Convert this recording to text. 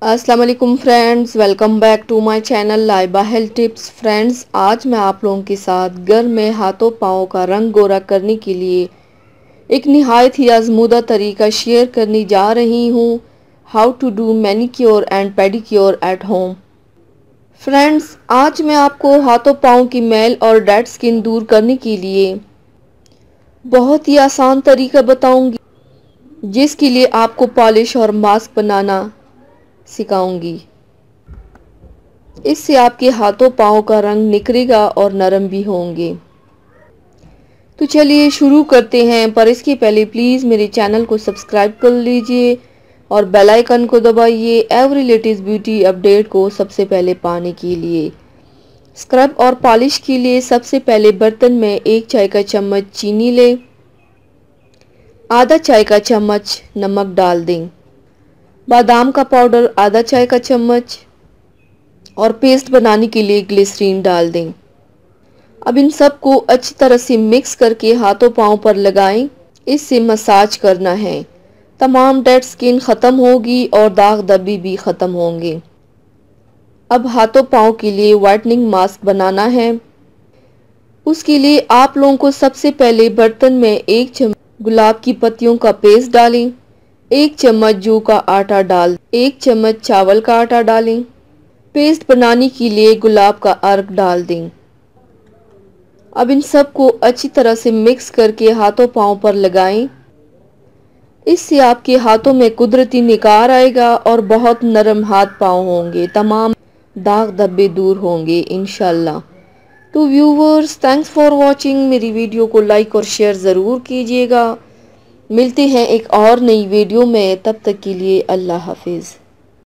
अस्सलाम वालेकुम friends, welcome back to my channel Laiba health tips. Friends, आज मैं आप लोगों के साथ घर में हाथों पाँव का रंग गोरा करने के लिए एक निहायत ही आजमूदा तरीका शेयर करने जा रही हूँ। How to do manicure and pedicure at home. Friends, आज मैं आपको हाथों पाँव की मैल और डेड स्किन दूर करने के लिए बहुत ही आसान तरीका बताऊंगी, जिसके लिए आपको पॉलिश और मास्क बनाना सिखाऊंगी। इससे आपके हाथों पाँव का रंग निखरेगा और नरम भी होंगे। तो चलिए शुरू करते हैं, पर इसके पहले प्लीज़ मेरे चैनल को सब्सक्राइब कर लीजिए और बेल आइकन को दबाइए एवरी लेटेस्ट ब्यूटी अपडेट को सबसे पहले पाने के लिए। स्क्रब और पॉलिश के लिए सबसे पहले बर्तन में 1 चाय का चम्मच चीनी लें, आधा चाय का चम्मच नमक डाल दें, बादाम का पाउडर आधा चाय का चम्मच और पेस्ट बनाने के लिए ग्लिसरीन डाल दें। अब इन सब को अच्छी तरह से मिक्स करके हाथों पाँव पर लगाएं। इससे मसाज करना है। तमाम डेड स्किन ख़त्म होगी और दाग धब्बे भी ख़त्म होंगे। अब हाथों पाँव के लिए वाइटनिंग मास्क बनाना है। उसके लिए आप लोगों को सबसे पहले बर्तन में 1 चम्मच गुलाब की पत्तियों का पेस्ट डालें, 1 चम्मच जौ का आटा डाल, 1 चम्मच चावल का आटा डालें। पेस्ट बनाने के लिए गुलाब का अर्क डाल दें। अब इन सब को अच्छी तरह से मिक्स करके हाथों पाँव पर लगाएं। इससे आपके हाथों में कुदरती निखार आएगा और बहुत नरम हाथ पाँव होंगे। तमाम दाग धब्बे दूर होंगे इंशाल्लाह। तो व्यूवर्स, थैंक्स फॉर वॉचिंग। मेरी वीडियो को लाइक और शेयर ज़रूर कीजिएगा। मिलते हैं एक और नई वीडियो में, तब तक के लिए अल्लाह हाफिज़।